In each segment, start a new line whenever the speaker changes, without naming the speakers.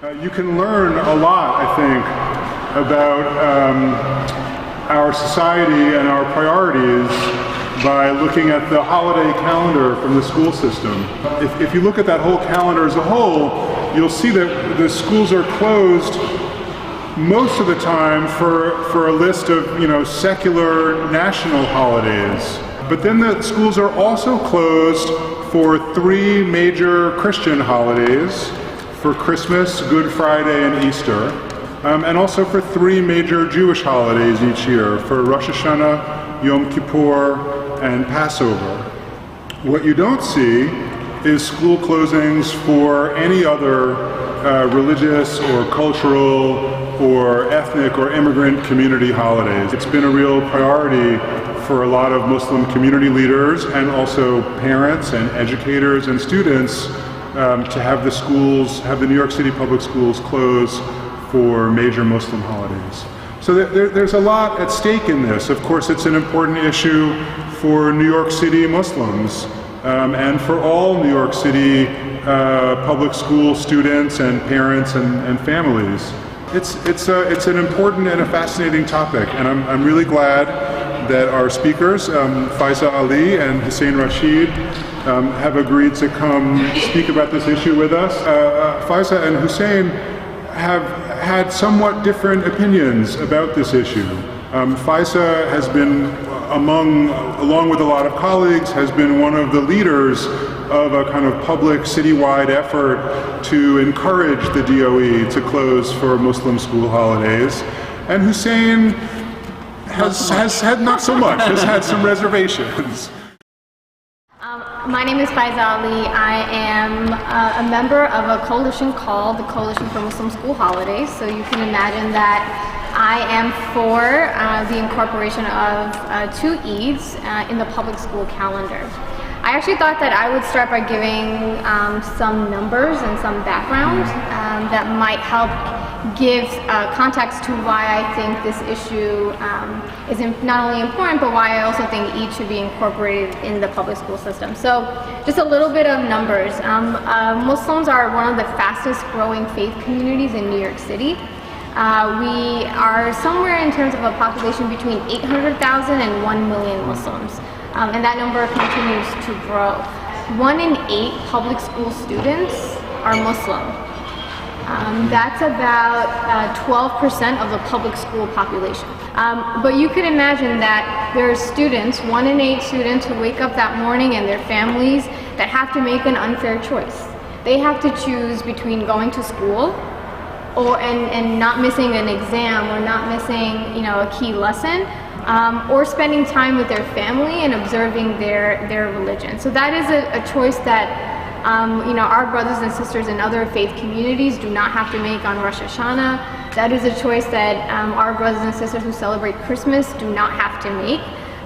You can learn a lot, I think, about our society and our priorities by looking at the holiday calendar from the school system. If you look at that whole calendar as a whole, you'll see that the schools are closed most of the time for a list of, secular national holidays. But then the schools are also closed for 3 major Christian holidays, for Christmas, Good Friday, and Easter, and also for 3 major Jewish holidays each year, for Rosh Hashanah, Yom Kippur, and Passover. What you don't see is school closings for any other religious or cultural or ethnic or immigrant community holidays. It's been a real priority for a lot of Muslim community leaders and also parents and educators and students to have the New York City public schools close for major Muslim holidays. So there's a lot at stake in this. Of course, it's an important issue for New York City Muslims and for all New York City public school students and parents and families. It's an important and a fascinating topic, and I'm really glad that our speakers, Faiza Ali and Hussein Rashid, have agreed to come speak about this issue with us. Faiza and Hussein have had somewhat different opinions about this issue. Faiza has been, along with a lot of colleagues, has been one of the leaders of a kind of public citywide effort to encourage the DOE to close for Muslim school holidays. And Hussein has had not so much, has had some reservations.
My name is Faiza Ali. I am a member of a coalition called the Coalition for Muslim School Holidays. So you can imagine that I am for the incorporation of 2 Eids in the public school calendar. I actually thought that I would start by giving some numbers and some background that might help give context to why I think this issue is not only important, but why I also think Eid should be incorporated in the public school system. So just a little bit of numbers. Muslims are one of the fastest growing faith communities in New York City. We are somewhere in terms of a population between 800,000 and 1 million Muslims. And that number continues to grow. 1 in 8 public school students are Muslim. That's about 12% of the public school population. But you could imagine that there are students, 1 in 8 students who wake up that morning and their families that have to make an unfair choice. They have to choose between going to school and not missing an exam or not missing a key lesson, or spending time with their family and observing their religion. So that is a choice that our brothers and sisters in other faith communities do not have to make on Rosh Hashanah. That is a choice that our brothers and sisters who celebrate Christmas do not have to make.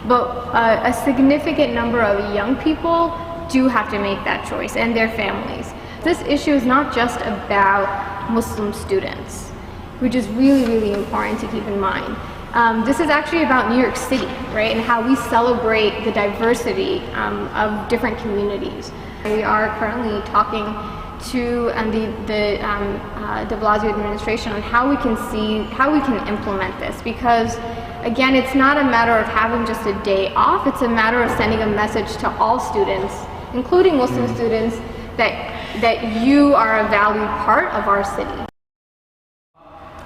But a significant number of young people do have to make that choice, and their families. This issue is not just about Muslim students, which is really, really important to keep in mind. This is actually about New York City, right, and how we celebrate the diversity of different communities. We are currently talking to the de Blasio administration on how we can implement this, because again, it's not a matter of having just a day off, it's a matter of sending a message to all students, including Muslim students, that you are a valued part of our city.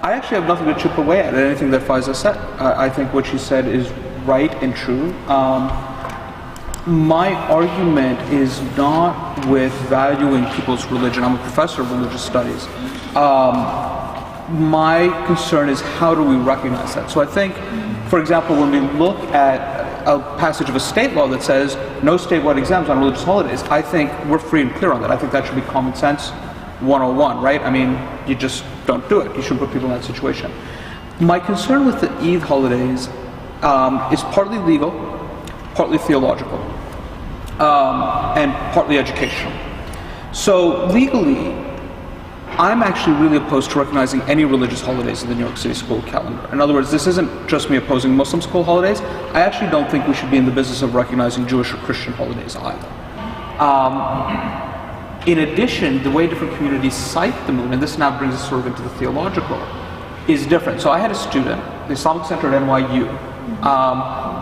I actually have nothing to chip away at anything that Faiza said. I think what she said is right and true. My argument is not with valuing people's religion. I'm a professor of religious studies. My concern is how do we recognize that? So I think, for example, when we look at a passage of a state law that says no statewide exams on religious holidays, I think we're free and clear on that. I think that should be common sense 101, right? I mean, you just don't do it. You shouldn't put people in that situation. My concern with the Eid holidays is partly legal, partly theological, and partly educational. So legally, I'm actually really opposed to recognizing any religious holidays in the New York City school calendar. In other words, this isn't just me opposing Muslim school holidays. I actually don't think we should be in the business of recognizing Jewish or Christian holidays either. In addition, the way different communities cite the moon, and this now brings us sort of into the theological, is different. So I had a student, the Islamic Center at NYU,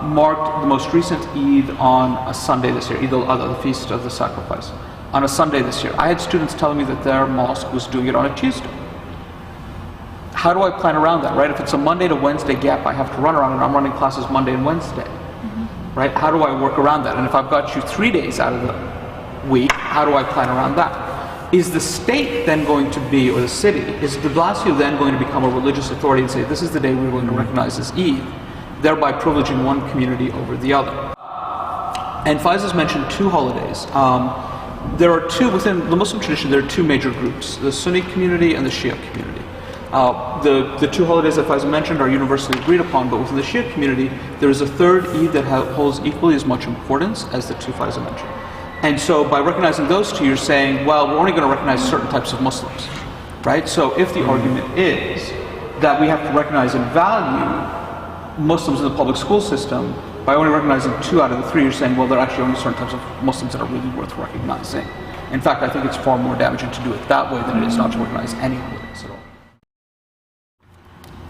marked the most recent Eid on a Sunday this year, Eid al-Adha, the Feast of the Sacrifice, on a Sunday this year. I had students telling me that their mosque was doing it on a Tuesday. How do I plan around that, right? If it's a Monday to Wednesday gap, I have to run around, and I'm running classes Monday and Wednesday, right? How do I work around that? And if I've got you 3 days out of the week, how do I plan around that? Is the state then going to be, or the city, is de Blasio then going to become a religious authority and say, this is the day we're going to recognize as Eid, thereby privileging one community over the other? And Faiza's mentioned 2 holidays. There are 2, within the Muslim tradition, there are 2 major groups, the Sunni community and the Shia community. The 2 holidays that Faiza mentioned are universally agreed upon, but within the Shia community, there is a 3rd Eid that holds equally as much importance as the 2 Faiza mentioned. And so by recognizing those 2, you're saying, well, we're only going to recognize certain types of Muslims, right? So if the argument is that we have to recognize and value Muslims in the public school system, by only recognizing 2 out of the 3, you're saying, well, there are actually only certain types of Muslims that are really worth recognizing. In fact, I think it's far more damaging to do it that way than it is not to recognize any holidays at all.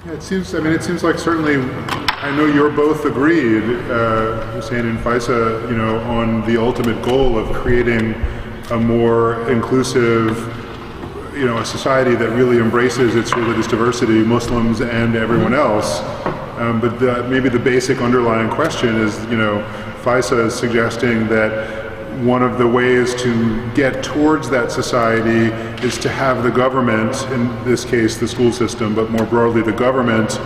Yeah, it seems like certainly, I know you're both agreed, Hussein and Faiza, on the ultimate goal of creating a more inclusive, a society that really embraces its religious diversity, Muslims and everyone else. But maybe the basic underlying question is, Faiza is suggesting that one of the ways to get towards that society is to have the government, in this case the school system, but more broadly the government,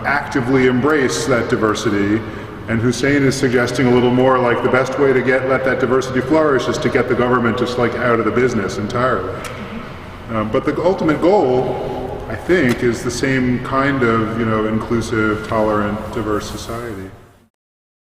actively embrace that diversity. And Hussein is suggesting a little more like the best way to let that diversity flourish is to get the government just like out of the business entirely. But the ultimate goal, I think, is the same kind of, inclusive, tolerant, diverse society.